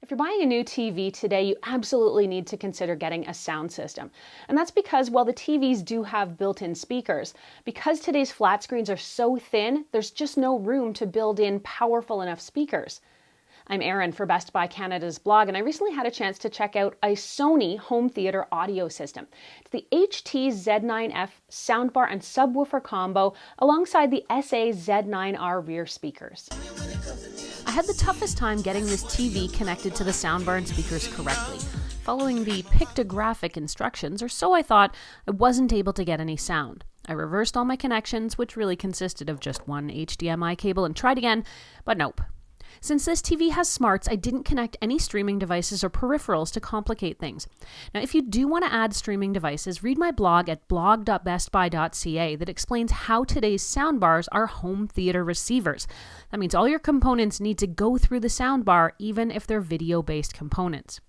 If you're buying a new TV today, you absolutely need to consider getting a sound system. And that's because while the TVs do have built-in speakers, because today's flat screens are so thin, there's just no room to build in powerful enough speakers. I'm Erin for Best Buy Canada's blog, and I recently had a chance to check out a Sony home theater audio system. It's the HT-Z9F soundbar and subwoofer combo alongside the SA-Z9R rear speakers. I had the toughest time getting this TV connected to the soundbar and speakers correctly. Following the pictographic instructions, or so I thought, I wasn't able to get any sound. I reversed all my connections, which really consisted of just one HDMI cable, and tried again, but nope. Since this TV has smarts, I didn't connect any streaming devices or peripherals to complicate things. Now, if you do want to add streaming devices, read my blog at blog.bestbuy.ca that explains how today's soundbars are home theater receivers. That means all your components need to go through the soundbar, even if they're video-based components.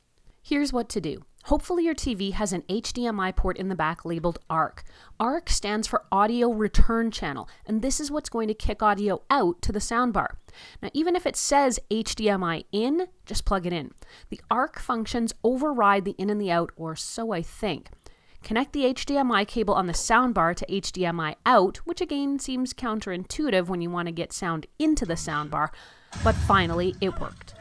Here's what to do. Hopefully your TV has an HDMI port in the back labeled ARC. ARC stands for Audio Return Channel, and this is what's going to kick audio out to the soundbar. Now, even if it says HDMI in, just plug it in. The ARC functions override the in and the out, or so I think. Connect the HDMI cable on the soundbar to HDMI out, which again seems counterintuitive when you want to get sound into the soundbar, but finally it worked.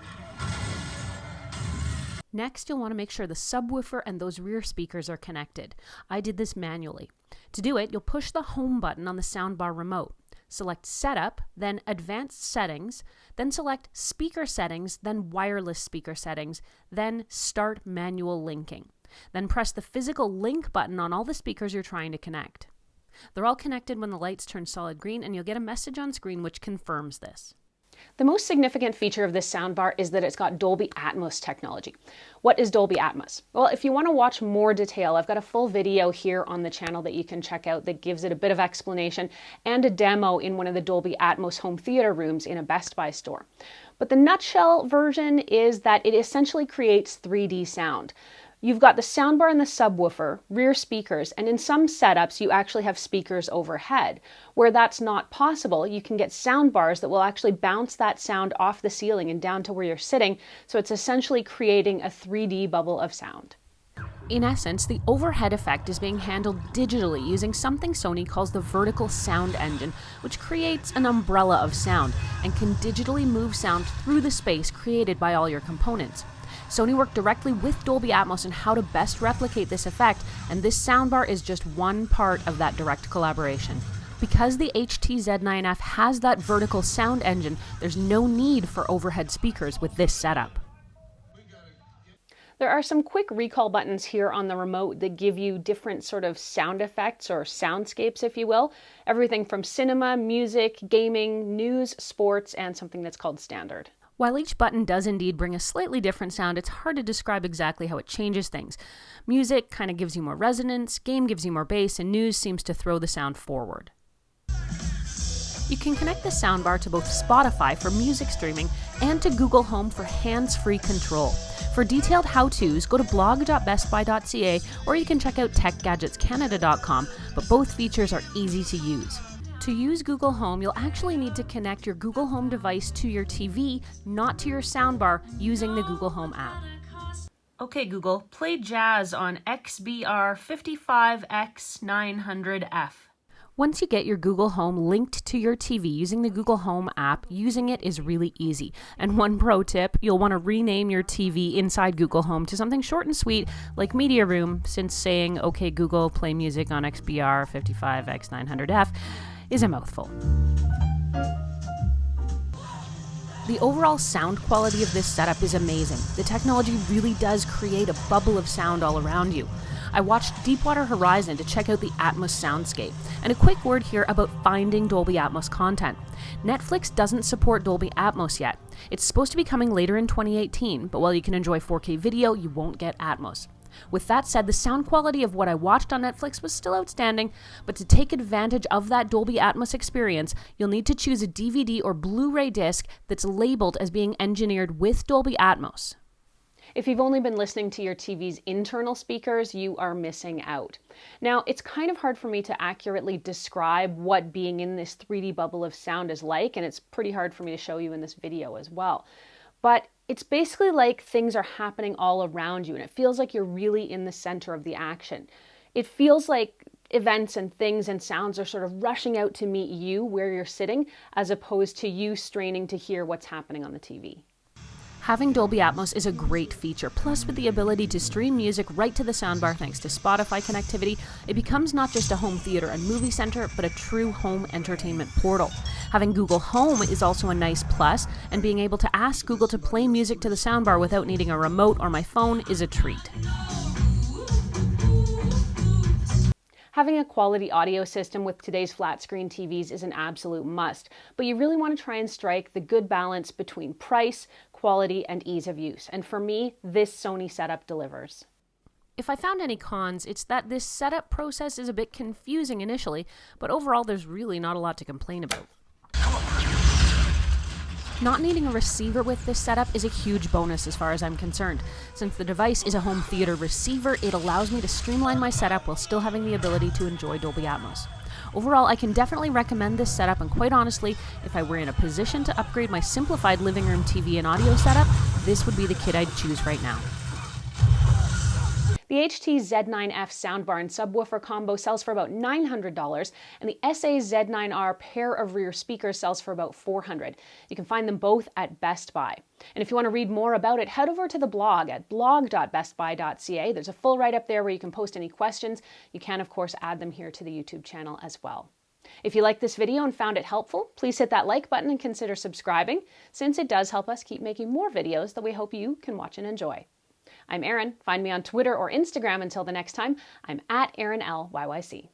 Next, you'll want to make sure the subwoofer and those rear speakers are connected. I did this manually. To do it, you'll push the home button on the soundbar remote. Select Setup, then Advanced Settings, then select Speaker Settings, then Wireless Speaker Settings, then Start Manual Linking. Then press the physical link button on all the speakers you're trying to connect. They're all connected when the lights turn solid green, and you'll get a message on screen which confirms this. The most significant feature of this soundbar is that it's got Dolby Atmos technology. What is Dolby Atmos? Well, if you want to watch more detail, I've got a full video here on the channel that you can check out that gives it a bit of explanation and a demo in one of the Dolby Atmos home theater rooms in a Best Buy store. But the nutshell version is that it essentially creates 3D sound. You've got the soundbar and the subwoofer, rear speakers, and in some setups you actually have speakers overhead. Where that's not possible, you can get soundbars that will actually bounce that sound off the ceiling and down to where you're sitting, so it's essentially creating a 3D bubble of sound. In essence, the overhead effect is being handled digitally using something Sony calls the vertical sound engine, which creates an umbrella of sound and can digitally move sound through the space created by all your components. Sony worked directly with Dolby Atmos on how to best replicate this effect, and this soundbar is just one part of that direct collaboration. Because the HT-Z9F has that vertical sound engine, there's no need for overhead speakers with this setup. There are some quick recall buttons here on the remote that give you different sort of sound effects or soundscapes, if you will. Everything from cinema, music, gaming, news, sports, and something that's called standard. While each button does indeed bring a slightly different sound, it's hard to describe exactly how it changes things. Music kind of gives you more resonance, game gives you more bass, and news seems to throw the sound forward. You can connect the soundbar to both Spotify for music streaming and to Google Home for hands-free control. For detailed how-tos, go to blog.bestbuy.ca or you can check out techgadgetscanada.com, but both features are easy to use. To use Google Home, you'll actually need to connect your Google Home device to your TV, not to your soundbar, using the Google Home app. Okay, Google, play jazz on XBR 55X900F. Once you get your Google Home linked to your TV using the Google Home app, using it is really easy. And one pro tip, you'll want to rename your TV inside Google Home to something short and sweet like Media Room, since saying, okay, Google, play music on XBR 55X900F is a mouthful. The overall sound quality of this setup is amazing. The technology really does create a bubble of sound all around you. I watched Deepwater Horizon to check out the Atmos soundscape. And a quick word here about finding Dolby Atmos content. Netflix doesn't support Dolby Atmos yet. It's supposed to be coming later in 2018, but while you can enjoy 4K video, you won't get Atmos. With that said, the sound quality of what I watched on Netflix was still outstanding, but to take advantage of that Dolby Atmos experience, you'll need to choose a DVD or Blu-ray disc that's labeled as being engineered with Dolby Atmos. If you've only been listening to your TV's internal speakers, you are missing out. Now, it's kind of hard for me to accurately describe what being in this 3D bubble of sound is like, and it's pretty hard for me to show you in this video as well. but it's basically like things are happening all around you and it feels like you're really in the center of the action. It feels like events and things and sounds are sort of rushing out to meet you where you're sitting, as opposed to you straining to hear what's happening on the TV. Having Dolby Atmos is a great feature, plus with the ability to stream music right to the soundbar thanks to Spotify connectivity, it becomes not just a home theater and movie center, but a true home entertainment portal. Having Google Home is also a nice plus, and being able to ask Google to play music to the soundbar without needing a remote or my phone is a treat. Having a quality audio system with today's flat screen TVs is an absolute must, but you really want to try and strike the good balance between price, quality, and ease of use. And for me, this Sony setup delivers. If I found any cons, it's that this setup process is a bit confusing initially, but overall there's really not a lot to complain about. Not needing a receiver with this setup is a huge bonus as far as I'm concerned. Since the device is a home theater receiver, it allows me to streamline my setup while still having the ability to enjoy Dolby Atmos. Overall, I can definitely recommend this setup, and quite honestly, if I were in a position to upgrade my simplified living room TV and audio setup, this would be the kit I'd choose right now. The HT-Z9F soundbar and subwoofer combo sells for about $900, and the SA-Z9R pair of rear speakers sells for about $400. You can find them both at Best Buy. And if you want to read more about it, head over to the blog at blog.bestbuy.ca. There's a full write-up there where you can post any questions. You can, of course, add them here to the YouTube channel as well. If you liked this video and found it helpful, please hit that like button and consider subscribing, since it does help us keep making more videos that we hope you can watch and enjoy. I'm Erin. Find me on Twitter or Instagram. Until the next time, I'm at ErinLYYC.